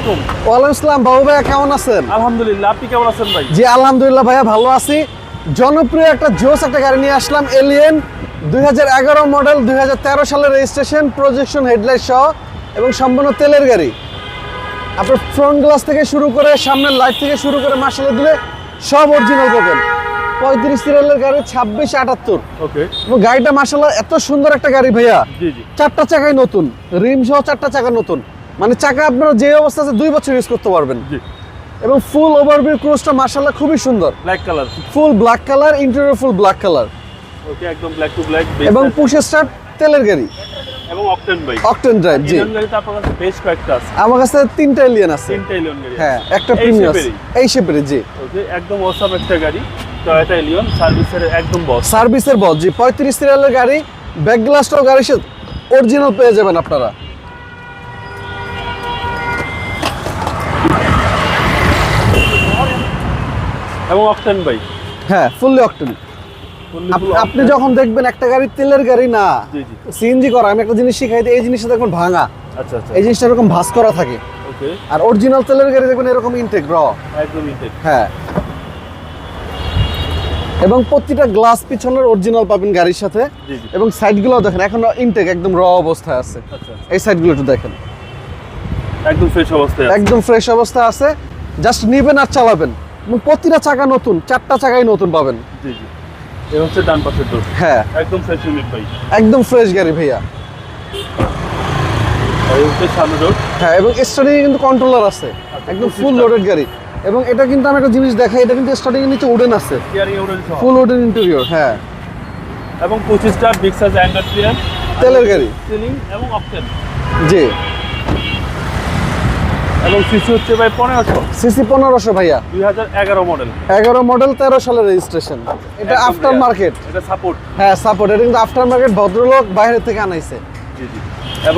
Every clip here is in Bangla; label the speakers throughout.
Speaker 1: আলাইকুম।
Speaker 2: ওয়ালাইকুম আসসালাম। বাবু ভাইয়া কেমন আছেন?
Speaker 1: আলহামদুলিল্লাহ, আপনি কেমন আছেন ভাই?
Speaker 2: জি আলহামদুলিল্লাহ ভাইয়া ভালো আছি। জনপ্রিয় একটা জোস একটা গাড়ি নিয়ে আসলাম, এলিয়েন 2011 মডেল, 2013 সালের রেজিস্ট্রেশন, প্রজেকশন হেডলাইট সহ এবং সম্পূর্ণ তেলের গাড়ি। আপনার ফ্রন্ট গ্লাস থেকে শুরু করে সামনের লাইট থেকে শুরু করে মার্শাল্লাহ দিলে সব অরিজিনাল পাবেন। 35 সিরিয়ালের গাড়ি, 2678।
Speaker 1: ওকে।
Speaker 2: এবং গাড়িটা মার্শাল্লাহ এত সুন্দর একটা গাড়ি ভাইয়া।
Speaker 1: জি জি।
Speaker 2: চারটা চাকাই নতুন, রিম সহ চারটা চাকা নতুন, মানে চাকা আপনারা যে অবস্থা আছে 2 বছর ইউজ করতে পারবেন।
Speaker 1: জি।
Speaker 2: এবং ফুল ওভারভিউ ক্রুজটা মার্শাল্লাহ খুবই সুন্দর,
Speaker 1: black colour.
Speaker 2: Full black colour, interior full black colour
Speaker 1: okay, একদম ব্ল্যাক টু ব্ল্যাক।
Speaker 2: এবং পুশ স্টার্ট তেলের গাড়ি
Speaker 1: এবং অকটেন ভাই।
Speaker 2: Octane drive. জি,
Speaker 1: এলিয়ন গাড়ি তো আপনার কাছে বেশ কয়েকটা আছে।
Speaker 2: আমার কাছে 3টা এলিয়ন আছে।
Speaker 1: 3টা এলিয়ন গাড়ি।
Speaker 2: হ্যাঁ, একটা
Speaker 1: এই
Speaker 2: প্রিমিয়াম
Speaker 1: শেপেরই?
Speaker 2: এই শেপের। জি,
Speaker 1: ওকে, একদম অসাম একটা গাড়ি। টয়োটা এলিয়ন সার্ভিসের একদম বস।
Speaker 2: সার্ভিসের বস। জি, 35 সিরিয়ালের গাড়ি, ব্যাক গ্লাসটাও গাড়ির সাথে অরিজিনাল পেয়ে যাবেন আপনারা।
Speaker 1: এবং অকটেন ভাই।
Speaker 2: হ্যাঁ, ফুললি অকটেন। আপনি যখন দেখবেন একটা গাড়ি তেলের গাড়ি না,
Speaker 1: জি জি।
Speaker 2: সিএনজি করা, আমি একটা জিনিস শিখাই দিই, এই জিনিসটা দেখবেন ভাঙা,
Speaker 1: আচ্ছা আচ্ছা।
Speaker 2: এই জিনিসটা এরকম ভাঁজ করা থাকে।
Speaker 1: ওকে।
Speaker 2: আর অরিজিনাল তেলের গাড়ি দেখবেন এরকম ইনটেক র।
Speaker 1: একদম ইনটেক।
Speaker 2: হ্যাঁ, এবং প্রতিটা গ্লাস পিছনের অরিজিনাল পাবেন গাড়ির সাথে।
Speaker 1: জি জি।
Speaker 2: এবং সাইডগুলো দেখেন এখনো ইনটেক, একদম র অবস্থায় আছে।
Speaker 1: আচ্ছা।
Speaker 2: এই সাইডগুলো একটু দেখেন,
Speaker 1: একদম ফ্রেশ অবস্থায় আছে।
Speaker 2: একদম ফ্রেশ অবস্থায় আছে। জাস্ট নিবেন আর চালাবেন। এবং প্রতিটা চাকা নতুন, চারটা চাকাই নতুন পাবেন।
Speaker 1: জি জি। এই হচ্ছে ডান পাশের ডোর।
Speaker 2: হ্যাঁ,
Speaker 1: একদম ফ্রেশ ইউনিট ভাই।
Speaker 2: একদম ফ্রেশ গাড়ি ভাইয়া।
Speaker 1: আর এই হচ্ছে সামনের ডোর।
Speaker 2: হ্যাঁ, এবং স্টার্টিং কিন্তু কন্ট্রোলার আছে, একদম ফুল লোডেড গাড়ি। এবং এটা কিন্তু আমি একটা জিনিস দেখাই, এটা কিন্তু স্টার্টিং এর নিচে উডেন আছে,
Speaker 1: স্টিয়ারিং উডেন সহ।
Speaker 2: ফুল উডেন ইন্টেরিয়র। হ্যাঁ,
Speaker 1: এবং 25টা বিগ সাইজ অ্যাঙ্গার ক্লিয়ার
Speaker 2: তেলের গাড়ি।
Speaker 1: সিলিং এবং অকটেন।
Speaker 2: জি,
Speaker 1: এবং সিসি হচ্ছে ভাই 1500।
Speaker 2: সিসি 1500 ভাইয়া,
Speaker 1: 2011 মডেল।
Speaker 2: 11 মডেল, 13 সালের রেজিস্ট্রেশন। এটা
Speaker 1: একদম
Speaker 2: আফটার
Speaker 1: rare।
Speaker 2: মার্কেট।
Speaker 1: এটা সাপোর্ট।
Speaker 2: হ্যাঁ, সাপোর্ট। এটা কিন্তু আফটার মার্কেট, ভদ্রলোক বাইরে থেকে আনাইছে।
Speaker 1: জি জি।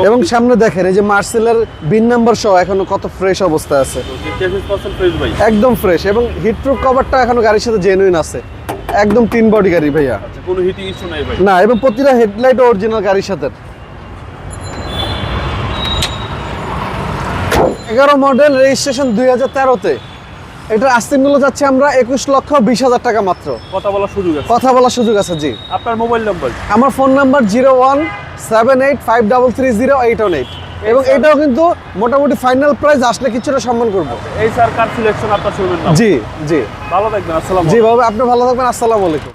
Speaker 2: এবং সামনে দেখেন এই যে মার্সেলের বিন নাম্বার সহ এখনো কত ফ্রেশ অবস্থায় আছে,
Speaker 1: চেসিস পার্সেন্ট ফ্রেশ ভাই।
Speaker 2: একদম ফ্রেশ। এবং হিট প্রুফ কভারটা এখনো গাড়ির সাথে জেনুইন আছে, একদম 3 বডি গাড়ি ভাইয়া।
Speaker 1: আচ্ছা, কোনো হিটিং ইস্যু নাই ভাই।
Speaker 2: না, এবং প্রতিটা হেডলাইট অরিজিনাল গাড়ির সাথে। 11 মডেল, রেজিস্ট্রেশন 2013-তে। এটার আস্তিক মূল্য যাচ্ছে আমরা 21,20,000 টাকা মাত্র।
Speaker 1: কথা বলার সুযোগ আছে।
Speaker 2: কথা বলার সুযোগ আছে। জি,
Speaker 1: আপনার মোবাইল নাম্বার?
Speaker 2: আমার ফোন নাম্বার 017853330818। এবং এটাও কিন্তু মোটামুটি ফাইনাল প্রাইস, আসলে কিছুটা সম্মান করবো।
Speaker 1: এই স্যার কার সিলেকশন আপনার শুনবেন না।
Speaker 2: জি জি।
Speaker 1: ভালো থাকবেন। আসসালামু
Speaker 2: জি বাবা, আপনি ভালো থাকবেন। আসসালামু আলাইকুম।